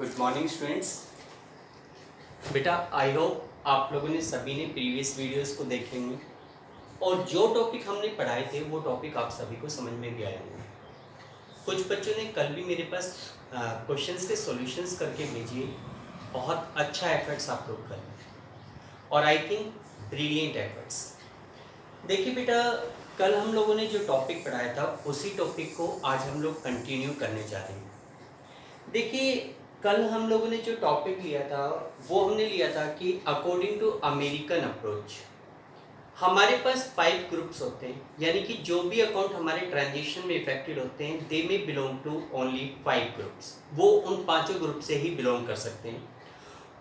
Good morning students. बेटा I hope आप लोगों ने सभी ने प्रीवियस वीडियोस को देखे होंगे और जो टॉपिक हमने पढ़ाए थे वो टॉपिक आप सभी को समझ में भी आए होंगे। कुछ बच्चों ने कल भी मेरे पास क्वेश्चंस के सॉल्यूशंस करके भेजिए। बहुत अच्छा एफर्ट्स आप लोग कर रहे हैं और आई थिंक ब्रिलियंट एफर्ट्स। देखिए बेटा, कल हम लोगों ने जो टॉपिक पढ़ाया था उसी टॉपिक को आज हम लोग कंटिन्यू करने जा रहे हैं। देखिए, कल हम लोगों ने जो टॉपिक लिया था वो हमने लिया था कि अकॉर्डिंग टू अमेरिकन अप्रोच हमारे पास 5 ग्रुप्स होते हैं, यानी कि जो भी अकाउंट हमारे ट्रांजेक्शन में इफेक्टेड होते हैं दे में बिलोंग टू ओनली 5 ग्रुप्स। वो उन 5 ग्रुप से ही बिलोंग कर सकते हैं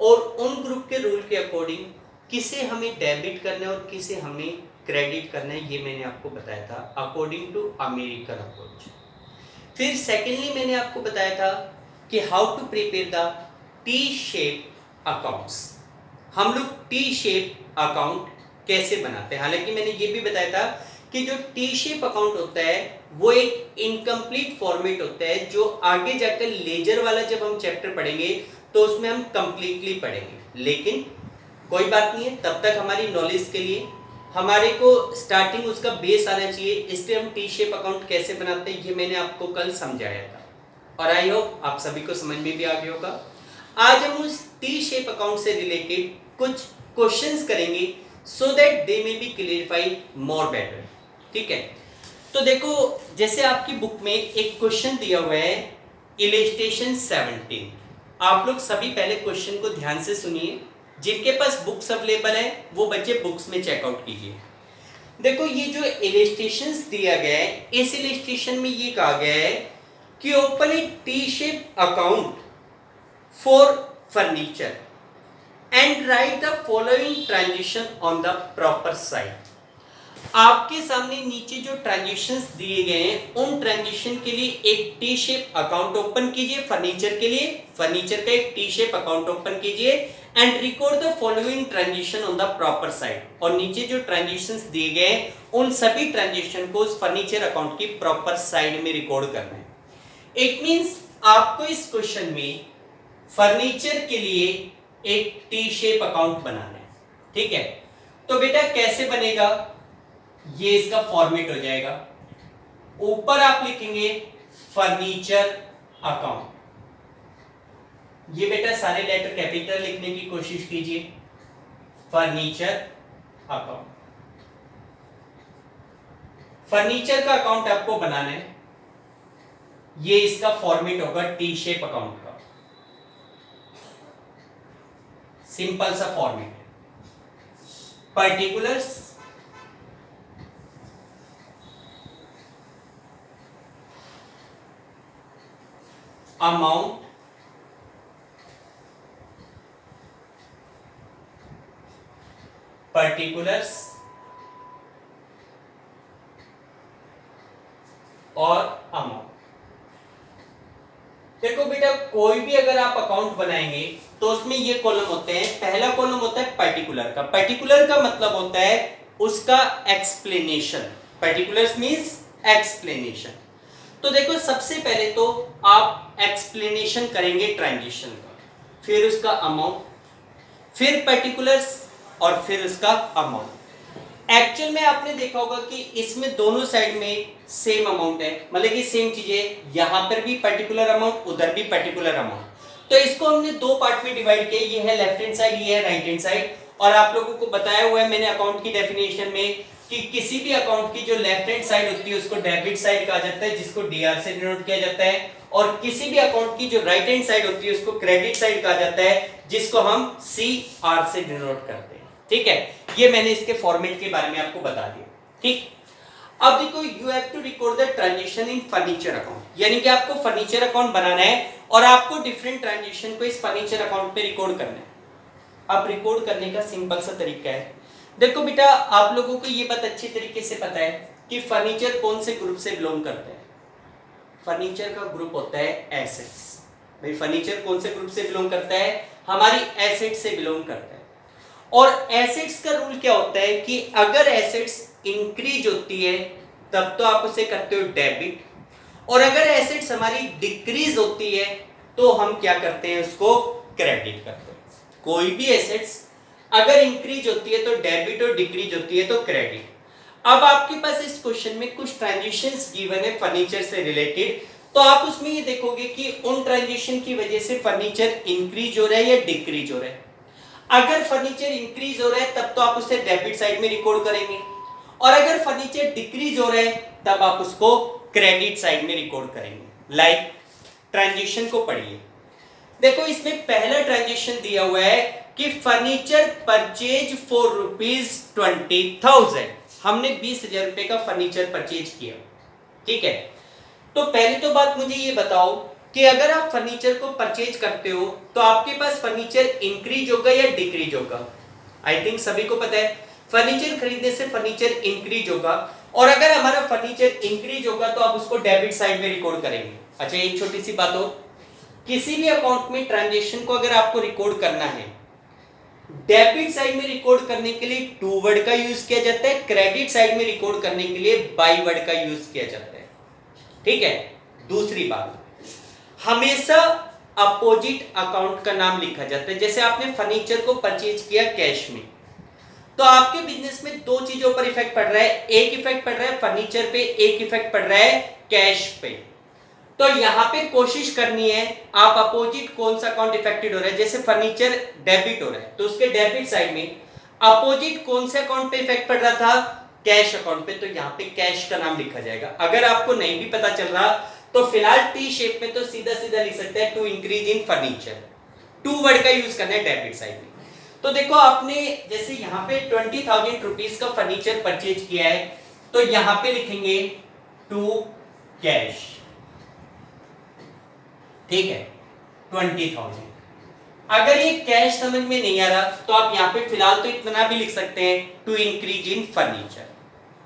और उन ग्रुप के रूल के अकॉर्डिंग किसे हमें डेबिट करना है और किसे हमें क्रेडिट करना है, ये मैंने आपको बताया था अकॉर्डिंग टू अमेरिकन अप्रोच। फिर सेकेंडली मैंने आपको बताया था कि how to prepare the T shape accounts. हम लोग टी शेप अकाउंट कैसे बनाते हैं। हालांकि मैंने ये भी बताया था कि जो टी शेप अकाउंट होता है वो एक इनकम्प्लीट फॉर्मेट होता है जो आगे जाकर लेजर वाला जब हम चैप्टर पढ़ेंगे तो उसमें हम कंप्लीटली पढ़ेंगे। लेकिन कोई बात नहीं है, तब तक हमारी नॉलेज के लिए हमारे को स्टार्टिंग उसका बेस आना चाहिए। इसलिए हम टी शेप अकाउंट कैसे बनाते हैं ये मैंने आपको कल समझाया था और आई होप आप सभी को समझ में भी आ गया होगा। आज हम उस टी शेप अकाउंट से रिलेटेड कुछ क्वेश्चंस करेंगे so that they may be clarify more better. ठीक है, तो देखो जैसे आपकी बुक में एक क्वेश्चन दिया हुआ है इलस्ट्रेशन 17। आप लोग सभी पहले क्वेश्चन को ध्यान से सुनिए। जिनके पास बुक्स अवेलेबल है वो बच्चे बुक्स में चेकआउट कीजिए। देखो ये जो इलस्ट्रेशंस दिया गया है, इस इलस्ट्रेशन में ये कहा गया है कि open A T shape account for furniture and right the following transaction on the proper side. आपके सामने नीचे जो ट्रांजेक्शंस दिए गए हैं उन ट्रांजेक्शन के लिए एक टी शेप अकाउंट ओपन कीजिए। फर्नीचर के लिए फर्नीचर का एक टी शेप अकाउंट ओपन कीजिए and record the following transaction on the proper side. और नीचे जो ट्रांजेक्शंस दिए गए हैं उन सभी ट्रांजेक्शन को उस फर्नीचर अकाउंट की प्रॉपर साइड में रिकॉर्ड करना है। इट मींस आपको इस क्वेश्चन में फर्नीचर के लिए एक टी शेप अकाउंट बनाना है। ठीक है, तो बेटा कैसे बनेगा, ये इसका फॉर्मेट हो जाएगा। ऊपर आप लिखेंगे फर्नीचर अकाउंट। ये बेटा सारे लेटर कैपिटल लिखने की कोशिश कीजिए। फर्नीचर अकाउंट, फर्नीचर का अकाउंट आपको बनाना है। ये इसका फॉर्मेट होगा टी शेप अकाउंट का। सिंपल सा फॉर्मेट है। पर्टिकुलर्स, अमाउंट, पर्टिकुलर्स और अमाउंट। देखो बेटा, कोई भी अगर आप अकाउंट बनाएंगे तो उसमें ये कॉलम होते हैं। पहला कॉलम होता है पर्टिकुलर का। पर्टिकुलर का मतलब होता है उसका एक्सप्लेनेशन। Particulars means explanation. तो देखो सबसे पहले तो आप एक्सप्लेनेशन करेंगे ट्रांजेक्शन का, फिर उसका अमाउंट, फिर पर्टिकुलर्स और फिर उसका अमाउंट। एक्चुअल में आपने देखा होगा कि इसमें दोनों साइड में सेम अमाउंट है, मतलब कि सेम चीजें, यहां पर भी पर्टिकुलर अमाउंट उधर भी पर्टिकुलर अमाउंट। तो इसको हमने दो पार्ट में डिवाइड किया, ये है लेफ्ट हैंड साइड, ये है राइट हैंड साइड। और आप लोगों को बताया हुआ है मैंने अकाउंट की डेफिनेशन में कि किसी भी अकाउंट की जो लेफ्ट हैंड साइड होती है उसको डेबिट साइड कहा जाता है, जिसको डीआर से डिनोट किया जाता है। और किसी भी अकाउंट की जो राइट हैंड साइड होती है उसको क्रेडिट साइड कहा जाता है, जिसको हम सीआर से डिनोट करते हैं। ठीक है, ये मैंने इसके फॉर्मेट के बारे में आपको बता दिया। ठीक, अब देखो you have to record the transaction in furniture account, यानी कि आपको फर्नीचर अकाउंट बनाना है और आपको डिफरेंट ट्रांजेक्शन को इस फर्नीचर अकाउंट पे रिकॉर्ड करना है। अब रिकॉर्ड करने का सिंपल सा तरीका है। देखो बेटा, आप लोगों को ये बात अच्छी तरीके से पता है कि फर्नीचर कौन से ग्रुप से बिलोंग करता है। फर्नीचर का ग्रुप होता है एसेट्स। भाई फर्नीचर कौन से ग्रुप से बिलोंग करता है, हमारी एसेट से बिलोंग करता है। और एसेट्स का रूल क्या होता है कि अगर एसेट्स इंक्रीज होती है तब तो आप उसे करते हो डेबिट, और अगर एसेट्स हमारी डिक्रीज होती है तो हम क्या करते हैं, उसको क्रेडिट करते हैं। कोई भी एसेट्स अगर इंक्रीज होती है तो डेबिट और डिक्रीज होती है तो क्रेडिट। अब आपके पास इस क्वेश्चन में कुछ ट्रांजिशंस गिवन है फर्नीचर से रिलेटेड, तो आप उसमें ये देखोगे कि उन ट्रांजिशन की वजह से फर्नीचर इंक्रीज हो रहा है या डिक्रीज हो रहा है। अगर फर्नीचर इंक्रीज हो रहा है तब तो आप उसे डेबिट साइड में रिकॉर्ड करेंगे, और अगर फर्नीचर डिक्रीज हो रहा है तब आप उसको क्रेडिट साइड में रिकॉर्ड करेंगे। लाइक ट्रांजिशन को पढ़िए, देखो इसमें पहला ट्रांजिशन दिया हुआ है कि फर्नीचर परचेज फॉर ₹20,000, हमने 20,000 रुपए का फर्नीचर परचेज किया, ठीक है। तो पहले तो बात मुझे ये बताओ कि अगर आप फर्नीचर को परचेज करते हो तो आपके पास फर्नीचर इंक्रीज होगा या डिक्रीज होगा। आई थिंक सभी को पता है फर्नीचर खरीदने से फर्नीचर इंक्रीज होगा, और अगर हमारा फर्नीचर इंक्रीज होगा तो आप उसको डेबिट साइड में रिकॉर्ड करेंगे। अच्छा एक छोटी सी बात हो, किसी भी अकाउंट में ट्रांजेक्शन को अगर आपको रिकॉर्ड करना है, डेबिट साइड में रिकॉर्ड करने के लिए टू वर्ड का यूज किया जाता है, क्रेडिट साइड में रिकॉर्ड करने के लिए बाई वर्ड का यूज किया जाता है, ठीक है। दूसरी बात, हमेशा अपोजिट अकाउंट का नाम लिखा जाता है। जैसे आपने फर्नीचर को परचेज किया कैश में, तो आपके बिजनेस में दो चीजों पर इफेक्ट पड़ रहा है, एक इफेक्ट पड़ रहा है फर्नीचर पे, एक इफेक्ट पड़ रहा है कैश पे। तो यहां पे कोशिश करनी है आप अपोजिट कौन सा अकाउंट इफेक्टेड हो रहा है, जैसे फर्नीचर डेबिट हो रहा है तो उसके डेबिट साइड में अपोजिट कौन से अकाउंट पे इफेक्ट पड़ रहा था, कैश अकाउंट पे, तो यहां पे कैश का नाम लिखा जाएगा। अगर आपको नहीं भी पता चल रहा तो फिलहाल टी शेप में तो सीधा सीधा लिख सकते हैं to increase in furniture, to word का यूज करना है डेबिट साइड में। तो देखो आपने जैसे यहाँ पे 20,000 रुपीज का फर्नीचर परचेज किया है, तो यहां पे लिखेंगे टू कैश, ठीक है 20,000। अगर ये कैश समझ में नहीं आ रहा तो आप यहां पे फिलहाल तो इतना भी लिख सकते हैं टू इंक्रीज इन फर्नीचर,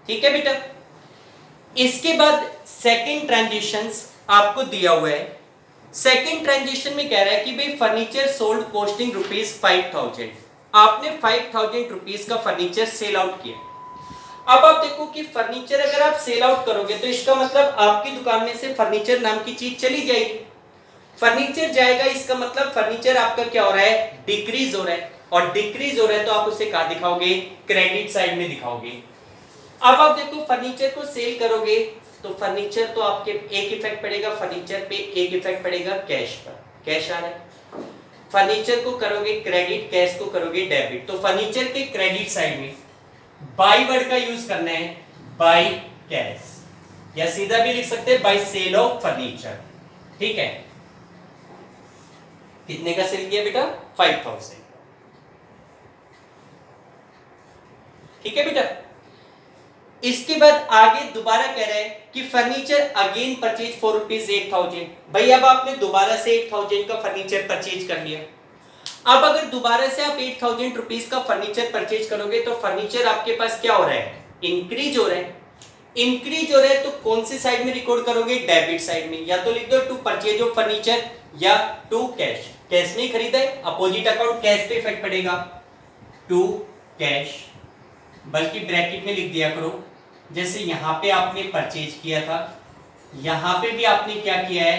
ठीक है बेटा। इसके बाद सेकंड ट्रांजिशंस आपको दिया हुआ है। सेकंड ट्रांजिशन में कह रहा है कि भाई फर्नीचर सोल्ड कॉस्टिंग ₹5,000, आपने 5,000 रुपीज का फर्नीचर सेल आउट किया। अब आप देखो कि फर्नीचर अगर आप सेल आउट करोगे तो इसका मतलब आपकी दुकान में से फर्नीचर नाम की चीज चली जाएगी, फर्नीचर जाएगा, इसका मतलब फर्नीचर आपका क्या हो रहा है, डिक्रीज हो रहा है, और डिक्रीज हो रहा है तो आप उसे कहां दिखाओगे, क्रेडिट साइड में दिखाओगे। अब आप देखो फर्नीचर को सेल करोगे तो फर्नीचर तो आपके एक इफेक्ट पड़ेगा फर्नीचर पे, एक इफेक्ट पड़ेगा कैश पर, कैश आ रहा है। फर्नीचर को करोगे क्रेडिट, कैश को करोगे डेबिट, तो फर्नीचर के क्रेडिट साइड में बाई वर्ड का यूज करना है, बाई कैश, या सीधा भी लिख सकते हैं बाई सेल ऑफ फर्नीचर, ठीक है। कितने का सेल किया बेटा, 5,000, ठीक है बेटा। इसके बाद आगे दोबारा कह रहे हैं कि फर्नीचर अगेन परचेज फॉर ₹8,000। भाई अब आपने दोबारा से 8,000 का फर्नीचर परचेज कर लिया। अब अगर दोबारा से आप 8,000 रुपीज का फर्नीचर परचेज करोगे तो फर्नीचर आपके पास क्या हो रहा है, इंक्रीज हो रहा है। इंक्रीज हो रहा है तो कौन सी साइड में रिकॉर्ड करोगे, डेबिट साइड में, या तो लिख दो टू परचेज ऑफ फर्नीचर या टू कैश। कैश में खरीदा है, अपोजिट अकाउंट कैश पे इफेक्ट पड़ेगा, टू कैश, बल्कि ब्रैकेट में लिख दिया करो। जैसे यहां पे आपने परचेज किया था, यहां पे भी आपने क्या किया है,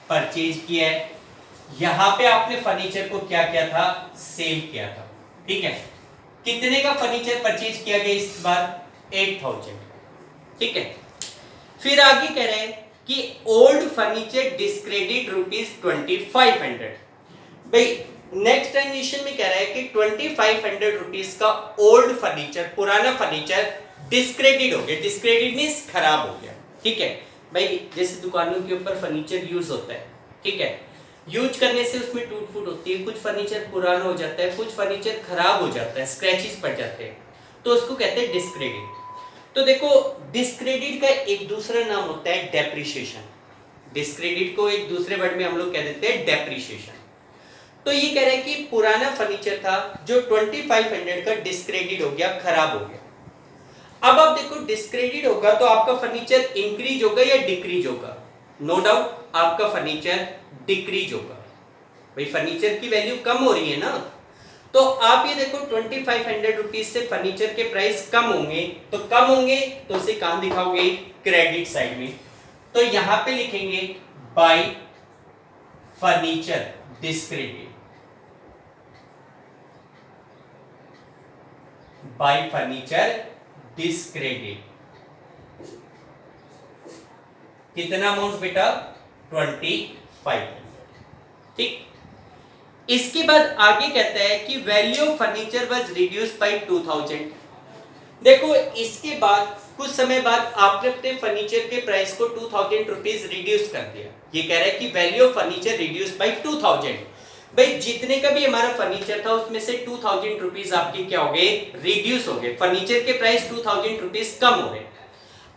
परचेज किया है, यहां पे आपने फर्नीचर को क्या किया था, सेल किया था, ठीक है। कितने का फर्नीचर परचेज किया गया इस बार, 8,000, ठीक है। फिर आगे कह रहे हैं कि ओल्ड फर्नीचर डिस्क्रेडिट ₹2,500। भाई नेक्स्ट ट्रांजिशन में कह रहा है कि 2,500 रुपीज का ओल्ड फर्नीचर, पुराना फर्नीचर डिस्क्रेडिट हो गया, डिस्क्रेडिट मींस खराब हो गया, ठीक है। भाई जैसे दुकानों के ऊपर फर्नीचर यूज होता है, ठीक है, यूज करने से उसमें टूट फूट होती है, कुछ फर्नीचर पुराना हो जाता है, कुछ फर्नीचर खराब हो जाता है, स्क्रैचेस पड़ जाते हैं, तो उसको कहते हैं डिस्क्रेडिट। तो देखो डिस्क्रेडिट का एक दूसरा नाम होता है डेप्रिसिएशन, डिस्क्रेडिट को एक दूसरे वर्ड में हम लोग कह देते हैं डेप्रिसिएशन। तो ये कह रहे हैं कि पुराना फर्नीचर था जो 2,500 का डिस्क्रेडिट हो गया, खराब हो गया। अब आप देखो डिस्क्रेडिट होगा तो आपका फर्नीचर इंक्रीज होगा या डिक्रीज होगा, नो डाउट आपका फर्नीचर डिक्रीज होगा। भाई फर्नीचर की वैल्यू कम हो रही है ना, तो आप ये देखो 2,500 रुपीज से फर्नीचर के प्राइस कम होंगे, तो कम होंगे तो उसे कहां दिखाओगे, क्रेडिट साइड में। तो यहां पे लिखेंगे by furniture discredit, bye furniture discredit. कितना अमाउंट बेटा? 25। ठीक, इसके बाद आगे कहता है कि value of furniture was reduced by 2000। देखो इसके बाद कुछ समय बाद आपने अपने फर्नीचर के प्राइस को 2000 रुपीज रिड्यूस कर दिया। ये कह रहा है कि value of furniture reduce by 2000। भाई जितने का भी हमारा फर्नीचर था उसमें से 2000 रुपीज आपके क्या हो गए? रिड्यूस हो गए। फर्नीचर के प्राइस 2000 रुपीज कम हो रहे हैं।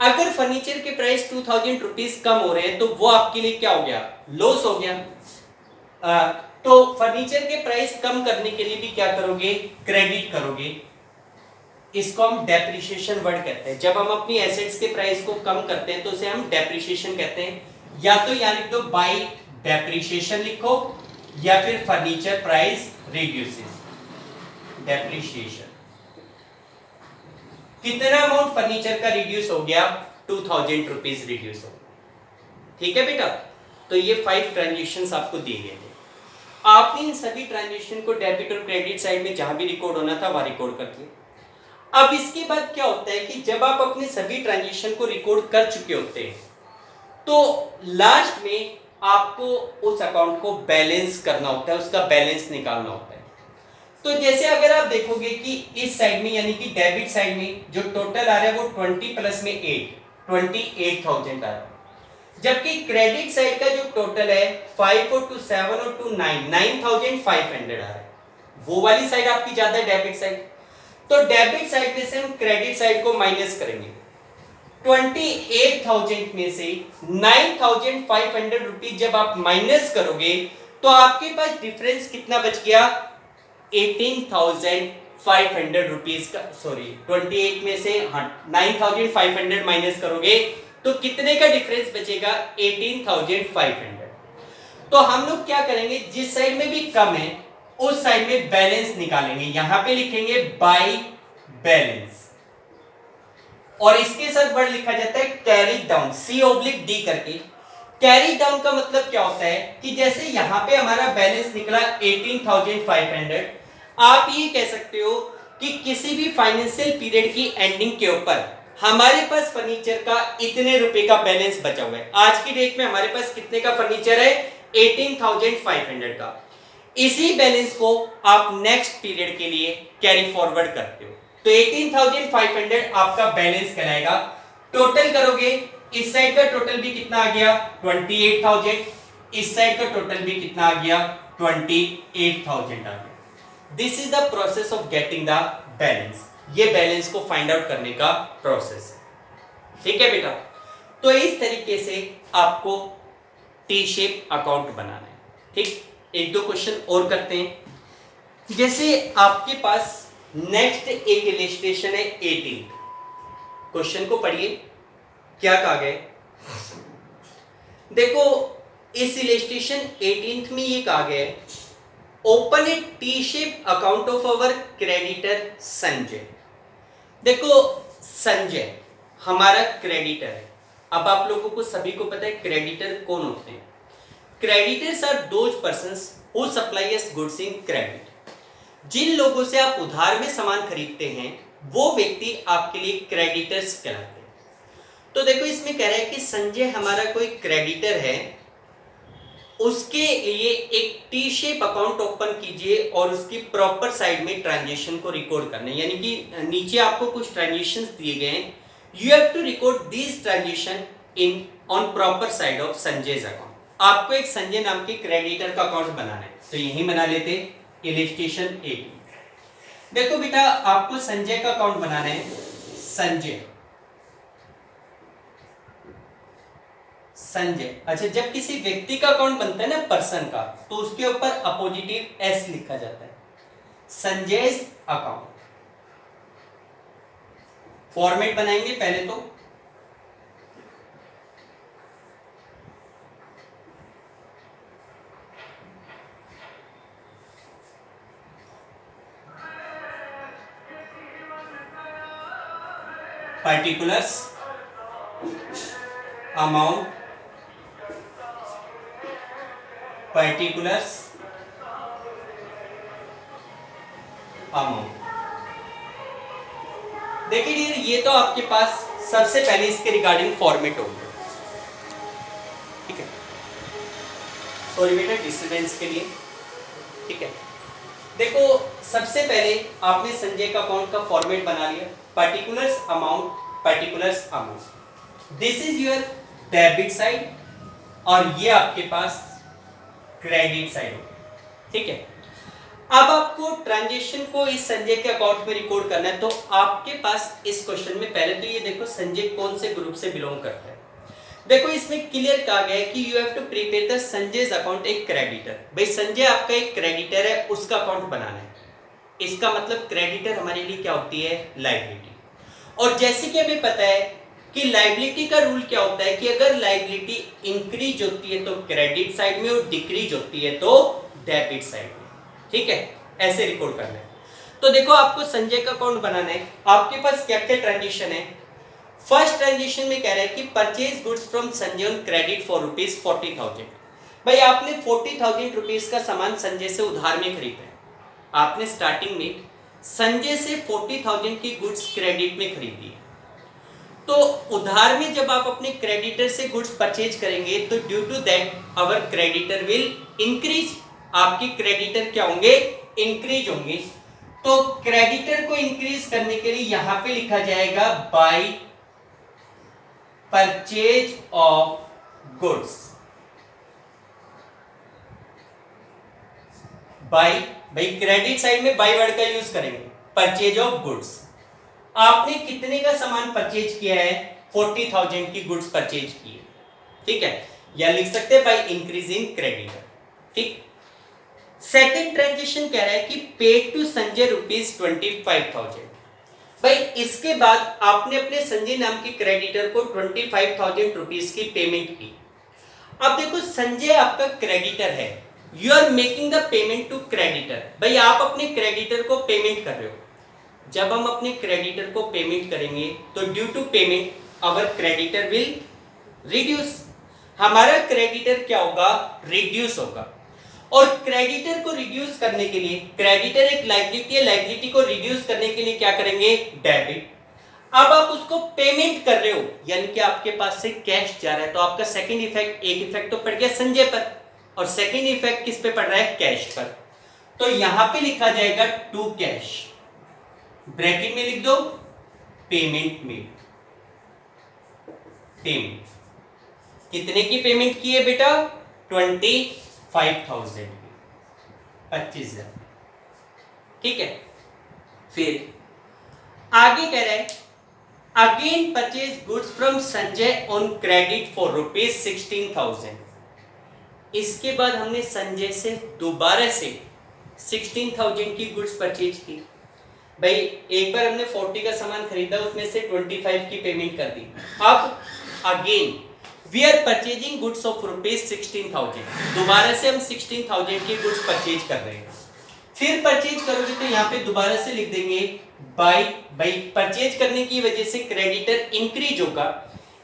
अगर फर्नीचर के प्राइस 2000 रुपीज कम हो रहे हैं तो वो आपके लिए क्या हो गया? लॉस हो गया। तो फर्नीचर के प्राइस कम करने के लिए भी क्या करोगे? क्रेडिट करोगे। इसको हम डेप्रिसिएशन वर्ड कहते हैं। जब हम अपनी एसेट्स के प्राइस को कम करते हैं तो उसे हम डेप्रिसिएशन कहते हैं। या तो यहाँ लिख दो बाय डेप्रिसिएशन लिखो, या फिर फर्नीचर प्राइस रिड्यूसेस, डेप्रिसिएशन। कितना अमाउंट फर्नीचर का रिड्यूस हो गया? 2000 रुपीज रिड्यूस हो गया। ठीक है बेटा, तो ये 5 ट्रांजेक्शन्स आपको दिए गए थे। आपने इन सभी ट्रांजेक्शन को डेबिट और क्रेडिट साइड में जहां भी रिकॉर्ड होना था वहां रिकॉर्ड कर दिया। अब इसके बाद क्या होता है कि जब आप अपने सभी ट्रांजेक्शन को रिकॉर्ड कर चुके होते हैं तो लास्ट में आपको उस अकाउंट को बैलेंस करना होता है, उसका बैलेंस निकालना होता है। तो जैसे अगर आप देखोगे कि इस साइड में यानी कि डेबिट साइड में जो टोटल आ रहा है वो 20 प्लस में 8, 28,000 आ रहा है। जबकि क्रेडिट साइड का जो टोटल है 5 और 2 7 और 2 9, 9,500 आ रहा है। वो वाली साइड आपकी ज्यादा है, डेबिट साइड। तो डेबिट साइड में से हम क्रेडिट साइड को माइनस करेंगे। 28,000 में से 9,500 रुपीज जब आप माइनस करोगे तो आपके पास डिफरेंस कितना बच गया? 18,500 रुपीज का। सॉरी, 28 में से 9,500 माइनस करोगे तो कितने का डिफरेंस बचेगा? 18,500। तो हम लोग क्या करेंगे, जिस साइड में भी कम है उस साइड में बैलेंस निकालेंगे। यहां पे लिखेंगे बाय बैलेंस, और इसके साथ वर्ड लिखा जाता है कैरी डाउन, C/D करके। कैरी डाउन का मतलब क्या होता है कि जैसे यहां पे हमारा बैलेंस निकला 18,500, आप ये कह सकते हो कि किसी भी फाइनेंशियल पीरियड की एंडिंग के ऊपर हमारे पास फर्नीचर का इतने रुपए का बैलेंस बचा हुआ है। आज की डेट में हमारे पास कितने का फर्नीचर है? 18,500 का। इसी बैलेंस को आप नेक्स्ट पीरियड के लिए कैरी फॉरवर्ड करते हो, तो 18,500 आपका बैलेंस कहलाएगा। टोटल करोगे, इस साइड का टोटल भी कितना आ गया? 28,000। इस साइड का टोटल भी कितना आ गया? 28,000 आ गया। This is the process of getting the balance. ये बैलेंस को फाइंड आउट करने का प्रोसेस है। ठीक है बेटा, तो इस तरीके से आपको टी शेप अकाउंट बनाना है। ठीक, एक दो क्वेश्चन और करते हैं। जैसे आपके पास नेक्स्ट एक इलस्ट्रेशन है 18। क्वेश्चन को पढ़िए, क्या कहा गया? देखो इस इलस्ट्रेशन 18 में ये कहा गया है, open A T shape account of our creditor Sanjay. देखो संजय हमारा क्रेडिटर है। अब आप लोगों को सभी को पता है क्रेडिटर कौन होते हैं। Creditors are those persons who supply us goods in credit. जिन लोगों से आप उधार में सामान खरीदते हैं वो व्यक्ति आपके लिए क्रेडिटर्स कहलाते हैं। तो देखो इसमें कह रहा है कि संजय हमारा कोई क्रेडिटर है, उसके लिए एक टी शेप अकाउंट ओपन कीजिए और उसकी प्रॉपर साइड में ट्रांजेक्शन को रिकॉर्ड करना है। यानी कि नीचे आपको कुछ ट्रांजेक्शंस दिए गए हैं, you have to record these transaction in on proper side of Sanjay's account. आपको एक संजय नाम के क्रेडिटर का अकाउंट बनाना है, तो यही बना लेते इलस्ट्रेशन 18। देखो बेटा आपको संजय का अकाउंट बनाना है। संजय अच्छा, जब किसी व्यक्ति का अकाउंट बनता है ना, पर्सन का, तो उसके ऊपर अपोजिटिव एस लिखा जाता है। संजय's अकाउंट फॉर्मेट बनाएंगे पहले तो। particulars, amount, particulars amount. देखिए डियर, ये तो आपके पास सबसे पहले इसके रिगार्डिंग फॉर्मेट होगा, ठीक है। सॉरी बेटा डिस्टर्बेंस के लिए, ठीक है। देखो सबसे पहले आपने संजय का अकाउंट का फॉर्मेट बना लिया, particulars amount, particulars amount, this is your debit side और ये आपके पास क्रेडिट साइड होगा, ठीक है। अब आपको ट्रांजेक्शन को इस संजय के अकाउंट में रिकॉर्ड करना है, तो आपके पास इस क्वेश्चन में पहले तो ये देखो संजय कौन से ग्रुप से बिलोंग करता है। देखो इसमें क्लियर कहा गया है कि you have to prepare the Sanjay's account एक क्रेडिटर। भाई संजय आपका एक क्रेडिटर है, उसका अकाउंट बनाना है। इसका मतलब क्रेडिटर हमारे लिए क्या होती है, लायबिलिटी। और जैसे कि हमें पता है कि लायबिलिटी का रूल क्या होता है कि अगर लायबिलिटी इंक्रीज होती है तो क्रेडिट साइड में और डिक्रीज होती है तो डेबिट साइड में, ठीक है। ऐसे रिकॉर्ड करना है। तो देखो आपको संजय का अकाउंट बनाना है, आपके पास क्या क्या ट्रांजेक्शन है। फर्स्ट ट्रांजेक्शन में कह रहा है कि purchase goods from Sanjay on credit for ₹40,000। भाई आपने 40,000 रुपीज का सामान संजय से उधार में खरीदा है। आपने स्टार्टिंग में संजय से 40,000 की गुड्स क्रेडिट में खरीदी है। तो उधार में जब आप अपने क्रेडिटर से गुड्स परचेज करेंगे तो due to that our creditor will increase. आपके क्रेडिटर क्या होंगे, इंक्रीज होंगे। तो क्रेडिटर को इंक्रीज करने के लिए यहां पे लिखा जाएगा by purchase of goods, by, भाई क्रेडिट साइड में बाय वर्ड का यूज करेंगे, परचेज ऑफ गुड्स। आपने कितने का सामान परचेज किया है, 40,000 की गुड्स परचेज की है, ठीक है। या लिख सकते हैं बाय इंक्रीजिंग क्रेडिटर, ठीक। सेकंड ट्रांजेक्शन कह रहा है कि पेड टू संजय ₹25,000। भाई इसके बाद आपने अपने संजय नाम के क्रेडिटर को 25,000 रुपीज की पेमेंट की। अब देखो संजय आपका क्रेडिटर है, you are making the payment to creditor. भाई आप अपने क्रेडिटर को पेमेंट कर रहे हो। जब हम अपने क्रेडिटर को पेमेंट करेंगे तो due to payment our creditor will reduce. हमारा क्रेडिटर क्या होगा, रिड्यूस होगा। और क्रेडिटर को रिड्यूस करने के लिए, क्रेडिटर एक लायबिलिटी है, लायबिलिटी को रिड्यूस करने के लिए क्या करेंगे, डेबिट। अब आप उसको पेमेंट कर रहे हो यानी कि आपके पास से कैश जा रहा है, तो आपका सेकंड इफेक्ट, एक इफेक्ट तो पड़ गया संजय पर और सेकंड इफेक्ट किस पे पड़ रहा है, कैश पर। तो यहां पे लिखा जाएगा टू कैश, ब्रैकेट में लिख दो पेमेंट में, पेमेंट। कितने की पेमेंट की है बेटा, 25,000 की, 25,000, ठीक है। फिर आगे कह रहे हैं again purchase goods from Sanjay on credit for ₹16,000। इसके बाद हमने संजय से दोबारा से 16,000 की गुड्स परचेज की। भाई एक बार हमने 40 का सामान खरीदा, उसमें से 25 की पेमेंट कर दी। अब again we are purchasing goods of ₹16,000, दोबारा से हम 16,000 की गुड्स परचेज कर रहे हैं। फिर परचेज करोगे तो यहाँ पे दोबारा से लिख देंगे बाय, भाई परचेज करने की वजह से क्रेडिटर इंक्रीज होगा,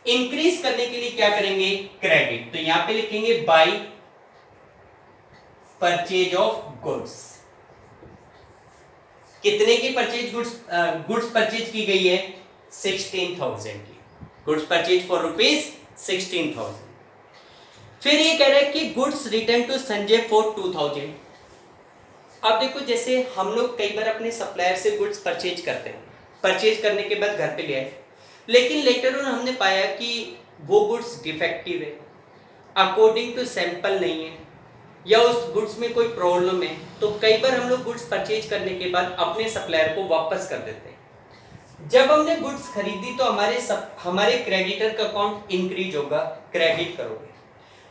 इंक्रीज करने के लिए क्या करेंगे, क्रेडिट। तो यहाँ पे लिखेंगे बाय परचेज ऑफ गुड्स। कितने की परचेज गुड्स परचेज की गई है, 16,000 की गुड्स परचेज फॉर ₹16,000। फिर ये कह रहा है कि goods return to Sanjay for 2,000। अब देखो जैसे हम लोग कई बार अपने सप्लायर से गुड्स परचेज करते हैं, परचेज करने के बाद घर पे ले आए, लेकिन लेटर ऑन हमने पाया कि वो गुड्स डिफेक्टिव है, अकॉर्डिंग टू सैंपल नहीं है, या उस गुड्स में कोई प्रॉब्लम है। तो कई बार हम लोग गुड्स परचेज करने के बाद अपने सप्लायर को वापस कर देते हैं। जब हमने गुड्स खरीदी तो हमारे क्रेडिटर का अकाउंट इंक्रीज होगा, क्रेडिट करोगे।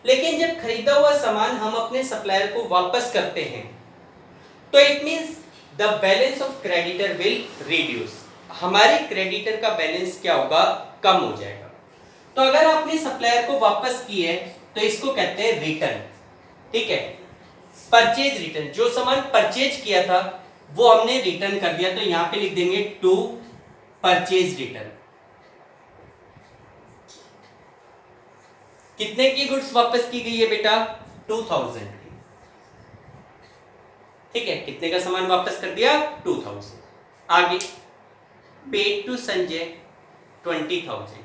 लेकिन जब खरीदा हुआ सामान हम अपने सप्लायर को वापस करते हैं तो it means the balance of creditor will reduce. हमारे क्रेडिटर का बैलेंस क्या होगा, कम हो जाएगा। तो अगर आपने सप्लायर को वापस की है तो इसको कहते हैं रिटर्न, ठीक है। परचेज रिटर्न, जो सामान परचेज किया था वो हमने रिटर्न कर दिया, तो यहां पे लिख देंगे टू परचेज रिटर्न। कितने की गुड्स वापस की गई है बेटा, 2,000 की। ठीक है, कितने का सामान वापस कर दिया? 2000। आगे paid to Sanjay 20,000।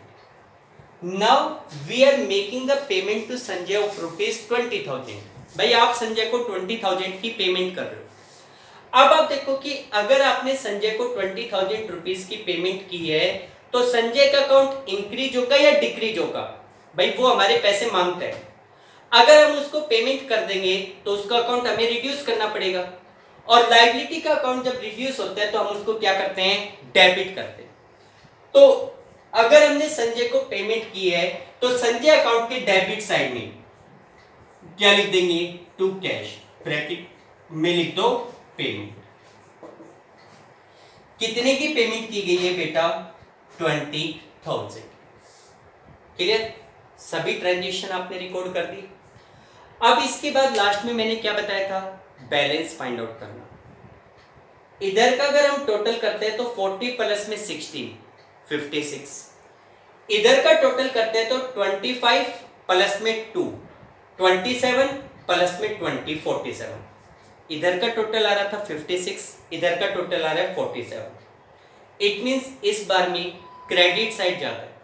Now we are making the payment to Sanjay of ₹20,000। भाई आप संजय को 20,000 की पेमेंट कर रहे हो। अब आप देखो कि अगर आपने संजय को 20,000 रुपीज की पेमेंट की है तो संजय का अकाउंट इंक्रीज होगा या डिक्रीज होगा? भाई वो हमारे पैसे मांगता है, अगर हम उसको पेमेंट कर देंगे तो उसका अकाउंट हमें रिड्यूस करना पड़ेगा, और लायबिलिटी का अकाउंट जब रिड्यूस होता है तो हम उसको क्या करते हैं? डेबिट करते हैं। तो अगर हमने संजय को पेमेंट की है तो संजय अकाउंट के डेबिट साइड में क्या लिख देंगे? टू कैश, ब्रैकेट में लिख दो पेमेंट। कितने की पेमेंट की गई है बेटा? 20,000। क्लियर? सभी ट्रांजेक्शन आपने रिकॉर्ड कर दी। अब इसके बाद लास्ट में मैंने क्या बताया था? बैलेंस फाइंड आउट करना। इधर का अगर हम टोटल करते हैं तो 40 प्लस में 16 56। इधर का टोटल करते हैं तो 25 प्लस में 2 27 प्लस में 20 47। इधर का टोटल आ रहा था 56, इधर का टोटल आ रहा है 47। इट मींस इस बार में क्रेडिट साइड जाता है।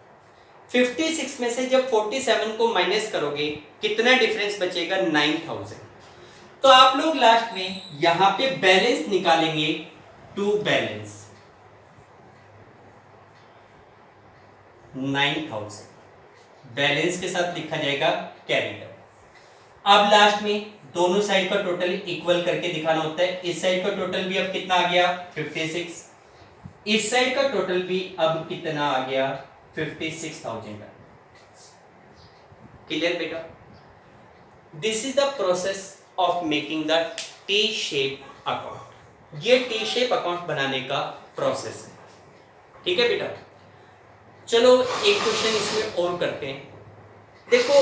56 में से जब 47 को माइनस करोगे कितना डिफरेंस बचेगा? 9,000। तो आप लोग लास्ट में यहां पे बैलेंस निकालेंगे, टू बैलेंस 9,000 बैलेंस के साथ लिखा जाएगा कैरियर। अब लास्ट में दोनों साइड का टोटल इक्वल करके दिखाना होता है। इस साइड का टोटल भी अब कितना आ गया? 56। इस साइड का टोटल भी अब कितना आ गया? 56,000। क्लियर बेटा? This is the process of making the T shape account. ये टी शेप अकाउंट बनाने का प्रोसेस है। ठीक है बेटा? चलो एक क्वेश्चन इसमें और करते हैं। देखो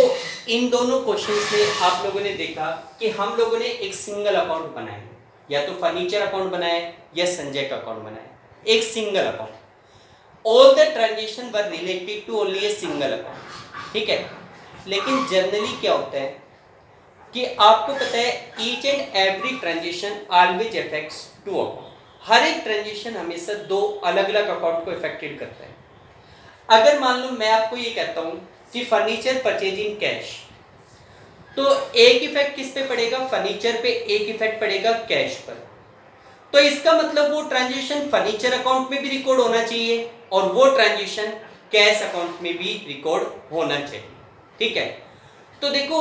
इन दोनों क्वेश्चंस में आप लोगों ने देखा कि हम लोगों ने एक सिंगल अकाउंट बनाया, या तो फर्नीचर अकाउंट बनाया या संजय का अकाउंट बनाया, एक single account. All the transaction were related to only a single account. ठीक है? लेकिन जनरली क्या होता है कि आपको पता है each and every transaction always affects two account. हर एक ट्रांजेक्शन हमेशा दो अलग अलग अकाउंट को इफेक्टेड करता है। अगर मान लो मैं आपको ये कहता हूं कि फर्नीचर परचेज इन कैश, तो एक इफेक्ट किस पे पड़ेगा? फर्नीचर पे। एक इफेक्ट पड़ेगा कैश पर। तो इसका मतलब वो ट्रांजेक्शन फर्नीचर अकाउंट में भी रिकॉर्ड होना चाहिए और वो ट्रांजेक्शन कैश अकाउंट में भी रिकॉर्ड होना चाहिए। ठीक है? तो देखो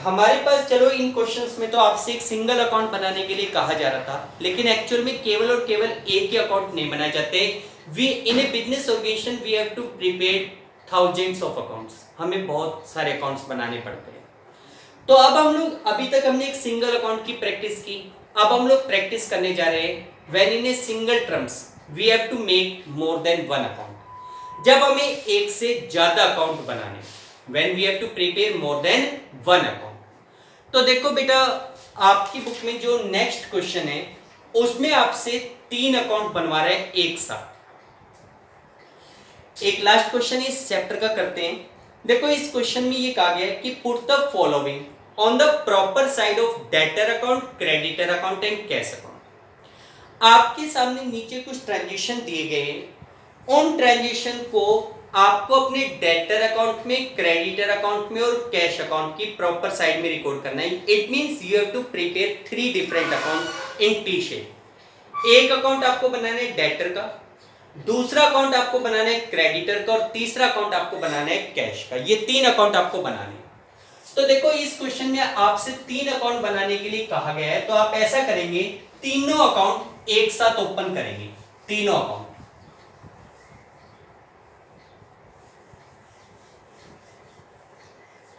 हमारे पास, चलो इन क्वेश्चंस में तो आपसे एक सिंगल अकाउंट बनाने के लिए कहा जा रहा था, लेकिन एक्चुअल में केवल और केवल एक ही अकाउंट नहीं बनाए जाते। We in a business organisation we have to prepare thousands of accounts. हमें बहुत सारे अकाउंट्स बनाने पड़ते हैं। तो अब हम लोग, अभी तक हमने एक सिंगल अकाउंट की प्रैक्टिस की, अब हम लोग प्रैक्टिस करने जा रहे हैं when in a single terms we have to make more than one account. जब हमें एक से ज्यादा अकाउंट बनाने, when we have to prepare more than one account. तो देखो बेटा आपकी बुक में जो नेक्स्ट क्वेश्चन है उसमें आपसे 3 अकाउंट बनवा रहे हैं एक साथ। एक लास्ट क्वेश्चन इस चैप्टर का करते हैं। देखो इस क्वेश्चन में ये कहा गया है कि put the following on the proper side of debtor account, creditor account and cash account. आपके सामने नीचे कुछ ट्रांजेक्शन दिए गए, उन ट्रांजेक्शन को आपको अपने डेटर अकाउंट में, क्रेडिटर अकाउंट में और कैश अकाउंट की प्रॉपर साइड में रिकॉर्ड करना है। It means you have to prepare 3 different account in T shape. एक अकाउंट आपको बनाना है डेटर का, दूसरा अकाउंट आपको बनाना है क्रेडिटर का और तीसरा अकाउंट आपको बनाना है कैश का। ये 3 अकाउंट आपको बनाने हैं। तो देखो इस क्वेश्चन में आपसे 3 अकाउंट बनाने के लिए कहा गया है, तो आप ऐसा करेंगे, तीनों अकाउंट एक साथ ओपन करेंगे। तीनों अकाउंट,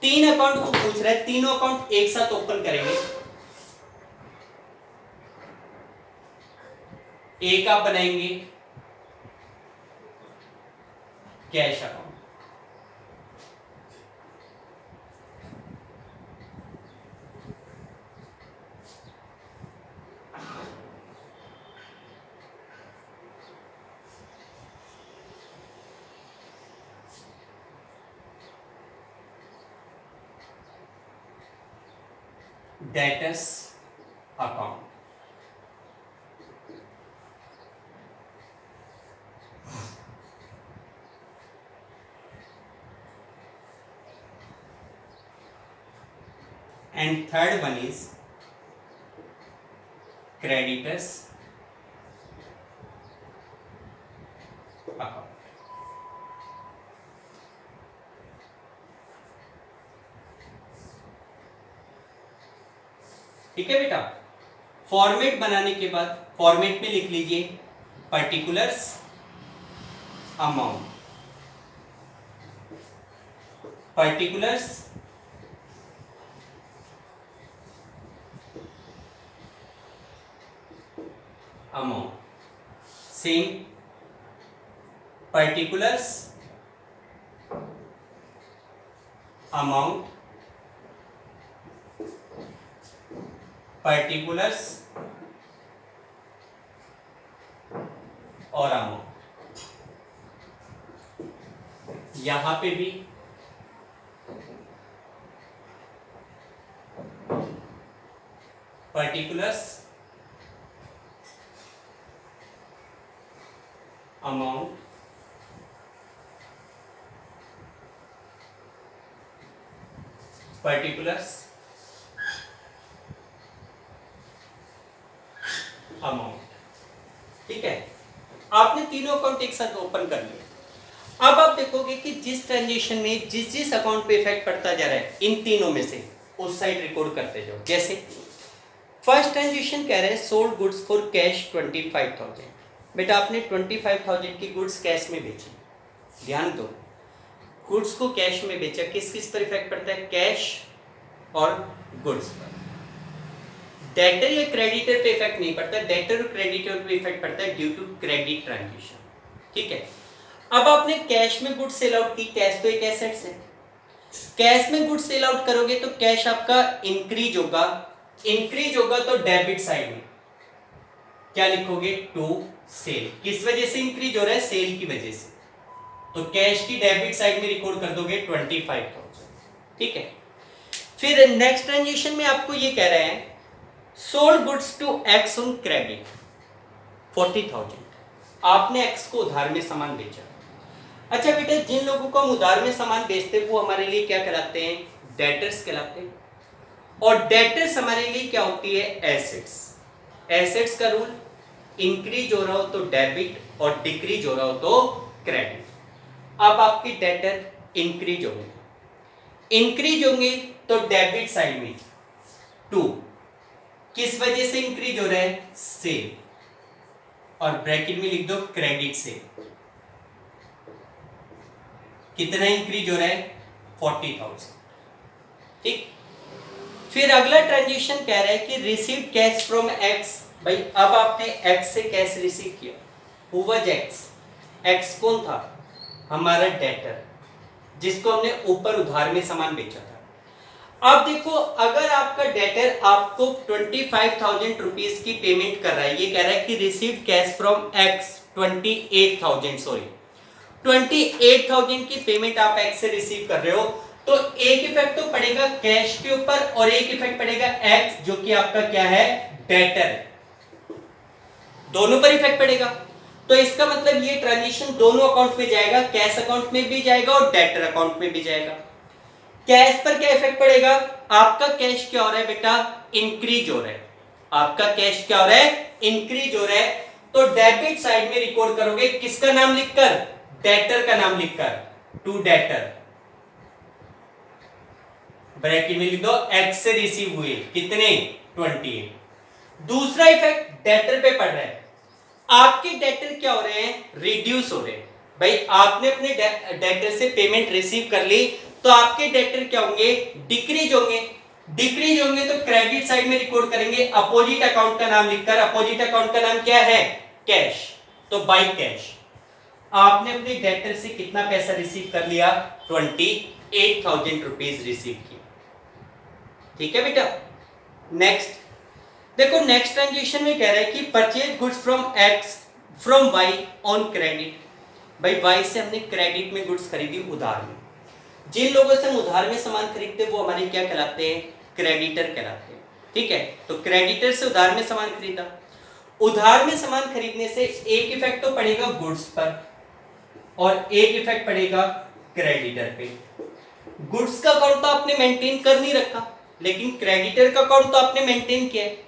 तीन अकाउंट को पूछ रहा है, तीनों अकाउंट एक साथ ओपन करेंगे। एक आप बनाएंगे cash account, debtors account. And third one is creditors account. ठीक है बेटा, फॉर्मेट बनाने के बाद फॉर्मेट में लिख लीजिए particulars amount, particulars amount, same particulars amount, particulars और अमाउंट। यहां पे भी पर्टिकुलर्स अमाउंट, पर्टिकुलर्स अमाउंट। ठीक है, आपने तीनों अकाउंट एक साथ ओपन कर लिए। अब आप देखोगे कि जिस ट्रांजेक्शन में जिस जिस अकाउंट पे इफेक्ट पड़ता जा रहा है इन तीनों में से उस साइड रिकॉर्ड करते जाओ। जैसे फर्स्ट ट्रांजेक्शन कह रहे हैं सोल्ड गुड्स फॉर कैश 25,000। बेटा आपने 25,000 की गुड्स कैश में बेची। ध्यान दो, गुड्स को कैश में बेचा, किस किस पर इफेक्ट पड़ता है? कैश और गुड्स पर। डेटर या क्रेडिटर पे इफेक्ट नहीं पड़ता, डेटर और क्रेडिटर पे इफेक्ट पड़ता है ड्यू टू क्रेडिट ट्रांजेक्शन। ठीक है, अब आपने कैश में गुड्स सेल आउट की, कैश तो एक एसेट्स है, कैश में गुड्स सेल आउट करोगे तो कैश आपका इंक्रीज होगा, इंक्रीज होगा तो डेबिट साइड में क्या लिखोगे? To sale. किस वजह से इंक्रीज हो रहा है? सेल की वजह से। तो कैश की डेबिट साइड में रिकॉर्ड कर दोगे 25,000। ठीक है, फिर नेक्स्ट ट्रांजेक्शन में आपको ये कह रहे हैं sold goods to X on credit 40,000। आपने एक्स को उधार में सामान बेचा। अच्छा बेटा, जिन लोगों को हम उधार में सामान बेचते हैं वो हमारे लिए क्या कहलाते हैं? डेटर्स कहलाते हैं। और डेटर्स हमारे लिए क्या होती है? एसेट्स। एसेट्स का रूल, इंक्रीज हो रहा हो तो डेबिट और डिक्रीज हो रहा हो तो क्रेडिट। अब आपकी डेटर इंक्रीज होंगे, इंक्रीज होंगे तो डेबिट साइड में टू, किस वजह से इंक्रीज हो रहा है? सेल, और ब्रैकेट में लिख दो क्रेडिट से। कितना इंक्रीज हो रहा है? 40,000। ठीक, फिर अगला ट्रांजेक्शन कह रहा है कि रिसीव कैश फ्रॉम एक्स। भाई अब आपने एक्स से कैश रिसीव किया। Who was x? एक्स कौन था? हमारा डेटर, जिसको हमने ऊपर उधार में सामान बेचा था। अब देखो, अगर आपका डेटर आपको 25,000 रुपीज की पेमेंट कर रहा है, ये कह रहा है कि receive cash from x 28,000, sorry 28,000 की पेमेंट आप एक्स से रिसीव कर रहे हो, तो एक इफेक्ट तो पड़ेगा कैश के ऊपर और एक इफेक्ट पड़ेगा एक्स, जो कि आपका क्या है? डेटर। दोनों पर इफेक्ट पड़ेगा। तो इसका मतलब ये ट्रांजेक्शन दोनों अकाउंट में जाएगा, कैश अकाउंट में भी जाएगा और डेटर अकाउंट में भी जाएगा। कैश पर क्या इफेक्ट पड़ेगा? आपका कैश क्या हो रहा है बेटा? इंक्रीज हो रहा है। आपका कैश क्या हो रहा है? इंक्रीज हो रहा है। तो डेबिट साइड में रिकॉर्ड करोगे किसका नाम लिखकर? डेटर का नाम लिखकर, टू डेटर। ब्रैकेट में लिख दो एक्स से रिसीव हुए कितने? 28। दूसरा इफेक्ट डेटर पे पड़ रहा है। आपके डेटर क्या हो रहे हैं? रिड्यूस हो रहे हैं। भाई आपने अपने डेटर से पेमेंट रिसीव कर ली, तो आपके डेटर क्या होंगे? डिक्रीज होंगे। डिक्रीज होंगे तो क्रेडिट साइड में रिकॉर्ड करेंगे अपोजिट अकाउंट का नाम लिखकर। अपोजिट अकाउंट का नाम क्या है? कैश। तो बाय कैश आपने अपने डेटर से कितना पैसा रिसीव कर लिया? 28,000 रुपीज रिसीव किया। ठीक है बेटा, नेक्स्ट देखो, नेक्स्ट ट्रांजेक्शन में कह रहा है कि purchase goods from X from Y on credit. भाई वाई से हमने क्रेडिट में गुड्स खरीदी उधार में। जिन लोगों से हम उधार में सामान खरीदते हैं वो हमारे क्या कहलाते हैं? क्रेडिटर कहलाते हैं। ठीक है, तो क्रेडिटर से उधार में सामान खरीदा। उधार में सामान खरीदने से एक इफेक्ट तो पड़ेगा गुड्स पर और एक इफेक्ट पड़ेगा क्रेडिटर पे। गुड्स का अकाउंट तो आपने मेंटेन कर नहीं रखा, लेकिन क्रेडिटर का अकाउंट तो आपने मेंटेन किया है।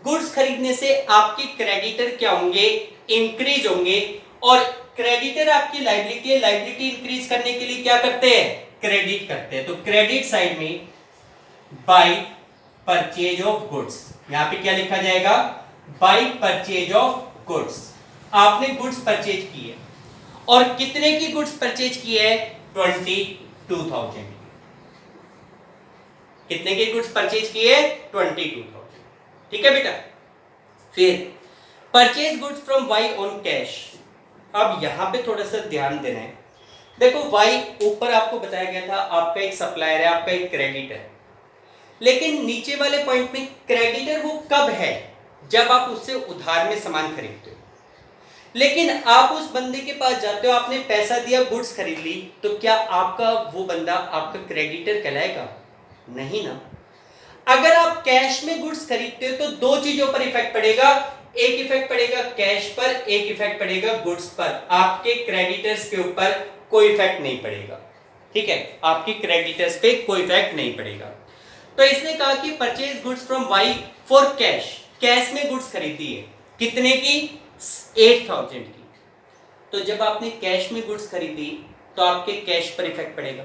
गुड्स खरीदने से आपके क्रेडिटर क्या होंगे, इंक्रीज होंगे, और क्रेडिटर आपकी लायबिलिटी है, लायबिलिटी इंक्रीज करने के लिए क्या करते हैं, क्रेडिट करते हैं। तो क्रेडिट साइड में बाय परचेज ऑफ गुड्स, यहां पे क्या लिखा जाएगा, बाय परचेज ऑफ गुड्स। आपने गुड्स परचेज की है, और कितने की गुड्स परचेज की है, 22,000। कितने की गुड्स परचेज की है, 22,000। ठीक है बेटा। फिर purchase goods from Y on cash. अब यहां पे थोड़ा सा ध्यान देना है। देखो वाई ऊपर आपको बताया गया था, आपका एक सप्लायर है, आपका एक क्रेडिटर है, लेकिन नीचे वाले पॉइंट में क्रेडिटर वो कब है, जब आप उससे उधार में सामान खरीदते हो। लेकिन आप उस बंदे के पास जाते हो, आपने पैसा दिया, गुड्स खरीद ली, तो क्या आपका वो बंदा आपका क्रेडिटर कहलाएगा, नहीं ना। अगर आप कैश में गुड्स खरीदते हो तो दो चीजों पर इफेक्ट पड़ेगा, एक इफेक्ट पड़ेगा कैश पर, एक इफेक्ट पड़ेगा गुड्स पर। आपके क्रेडिटर्स के ऊपर कोई इफेक्ट नहीं पड़ेगा। ठीक है, आपकी क्रेडिटर्स पे कोई इफेक्ट नहीं पड़ेगा। तो इसने कहा कि purchase goods from Y for cash, cash में गुड्स खरीदी है, कितने की, 8,000 की। तो जब आपने कैश में गुड्स खरीदी तो आपके कैश पर इफेक्ट पड़ेगा,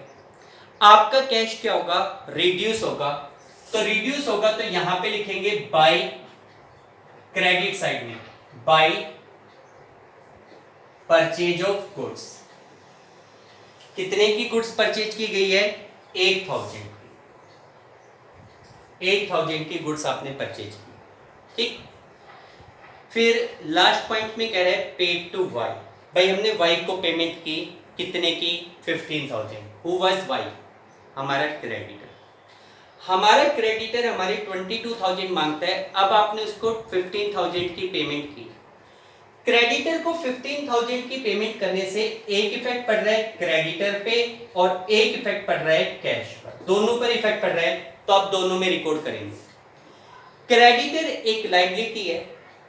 आपका कैश क्या होगा, रिड्यूस होगा। तो रिड्यूस होगा तो यहां पे लिखेंगे बाय, क्रेडिट साइड में बाय परचेज ऑफ गुड्स। कितने की गुड्स परचेज की गई है, 8,000 की। 8,000 की गुड्स आपने परचेज की। ठीक। फिर लास्ट पॉइंट में कह रहे हैं पेड टू वाई। भाई हमने वाई को पेमेंट की, कितने की, 15,000। हु वाज वाई, हमारा क्रेडिटर। हमारा क्रेडिटर हमारे 22,000 मांगता है, अब आपने उसको 15,000 की पेमेंट की। क्रेडिटर को 15,000 की पेमेंट करने से एक इफेक्ट पड़ रहा है क्रेडिटर पे और एक इफेक्ट पड़ रहा है कैश पर, दोनों पर इफेक्ट पड़ रहा है। तो आप दोनों में रिकॉर्ड करेंगे। क्रेडिटर एक लायबिलिटी है,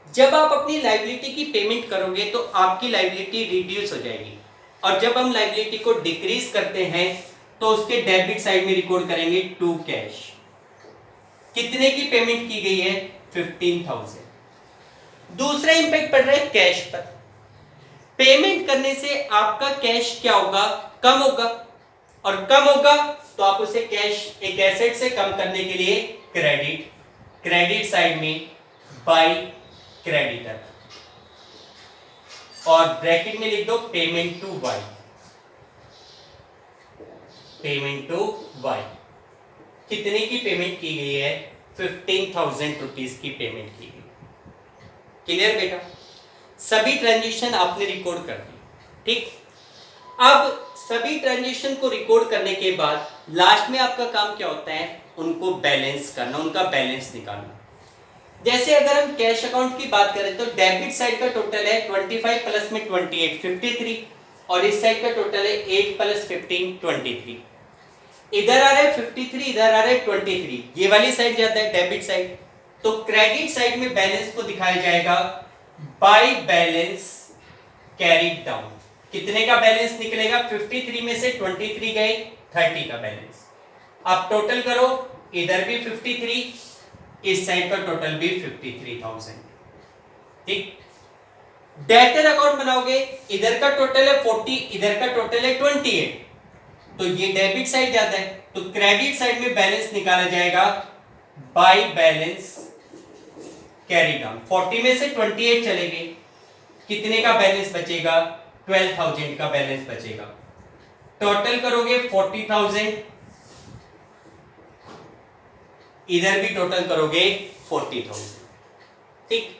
जब आप अपनी लायबिलिटी की पेमेंट करोगे तो आपकी लायबिलिटी रिड्यूस हो जाएगी, और जब हम लायबिलिटी को डिक्रीज करते हैं तो उसके डेबिट साइड में रिकॉर्ड करेंगे टू कैश। कितने की पेमेंट की गई है, 15,000। दूसरा इंपैक्ट पड़ रहा है कैश पर। पेमेंट करने से आपका कैश क्या होगा, कम होगा, और कम होगा तो आप उसे कैश एक एसेट से कम करने के लिए क्रेडिट साइड में बाय क्रेडिटर, और ब्रैकेट में लिख दो payment to Y, payment to Y. कितने की पेमेंट की गई है, 15,000 रुपीज की पेमेंट की गई। क्लियर बेटा, सभी ट्रांजेक्शन आपने रिकॉर्ड कर दी। ठीक। अब सभी ट्रांजेक्शन को रिकॉर्ड करने के बाद लास्ट में आपका काम क्या होता है, उनको बैलेंस करना, उनका बैलेंस निकालना। जैसे अगर हम कैश अकाउंट की बात करें तो डेबिट साइड का टोटल है 25 प्लस में 28 53, और इस साइड का टोटल है 8 प्लस 15 23। इधर आ रहा है 53, इधर आ रहा है 23, ये वाली साइड जाता है डेबिट साइड। तो क्रेडिट साइड में बैलेंस को दिखाया जाएगा बाय बैलेंस कैरीड डाउन। कितने का बैलेंस निकलेगा, 53 में से 23 गए, 30 का बैलेंस। आप टोटल करो, इधर भी 53, इस साइड का टोटल भी 53,000। ठीक। डेटर अकाउंट बनाओगे, इधर का टोटल है 40, इधर का टोटल है 28, तो ये डेबिट साइड जाता है। तो क्रेडिट साइड में बैलेंस निकाला जाएगा बाय बैलेंस कैरी डाउन। 40 में से 28 चले गए, कितने का बैलेंस बचेगा, 12,000 का बैलेंस बचेगा। टोटल करोगे 40,000, इधर भी टोटल करोगे 40,000। ठीक।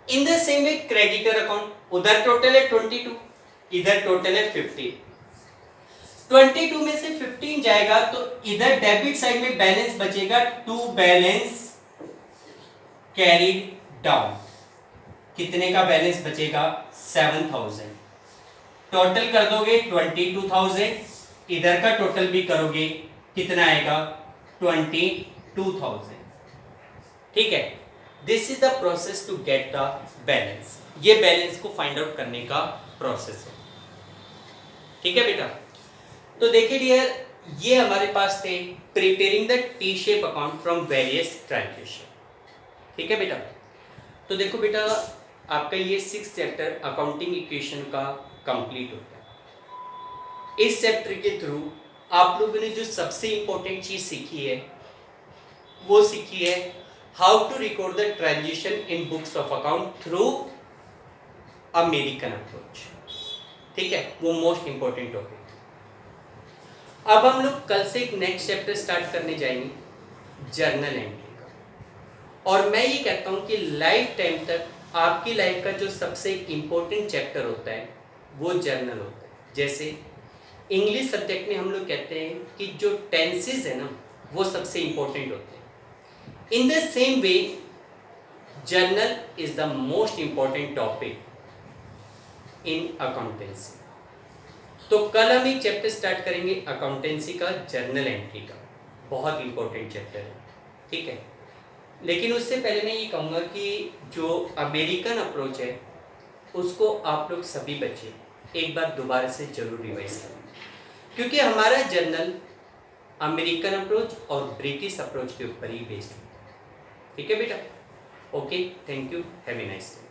In the same way creditor account, उधर टोटल है 22, इधर टोटल है 15। 22 में से 15 जाएगा तो इधर डेबिट साइड में बैलेंस बचेगा टू बैलेंस कैरीड डाउन। कितने का बैलेंस बचेगा, 7,000। टोटल कर दोगे 22,000, इधर का टोटल भी करोगे, कितना आएगा, 22,000। ठीक है। This is the process to get the balance. ये बैलेंस को फाइंड आउट करने का प्रोसेस है। ठीक है बेटा। तो देखिए डियर, ये हमारे पास थे preparing the T shape account from various transaction. ठीक है बेटा, तो देखो बेटा आपका ये 6th चैप्टर अकाउंटिंग इक्वेशन का कंप्लीट होता है। इस चैप्टर के थ्रू आप लोगों ने जो सबसे इंपॉर्टेंट चीज सीखी है वो सीखी है how to record the transition in books of account through American approach. ठीक है, वो मोस्ट इंपॉर्टेंट टॉपिक। अब हम लोग कल से एक नेक्स्ट चैप्टर स्टार्ट करने जाएंगे, जर्नल एंट्री का। और मैं ये कहता हूँ कि लाइफ टाइम तक आपकी लाइफ का जो सबसे इंपॉर्टेंट चैप्टर होता है वो जर्नल होता है। जैसे इंग्लिश सब्जेक्ट में हम लोग कहते हैं कि जो टेंसेस है ना वो सबसे इंपॉर्टेंट होते हैं। In the same way journal is the most important topic in accountancy. तो कल हम एक चैप्टर स्टार्ट करेंगे अकाउंटेंसी का, जर्नल एंट्री का। बहुत इंपॉर्टेंट चैप्टर है। ठीक है, लेकिन उससे पहले मैं ये कहूँगा कि जो अमेरिकन अप्रोच है उसको आप लोग सभी बच्चे एक बार दोबारा से जरूर रिवाइज करें, क्योंकि हमारा जर्नल अमेरिकन अप्रोच और ब्रिटिश अप्रोच के ऊपर ही बेस्ड होता है। ठीक है बेटा, okay, thank you, have a nice day.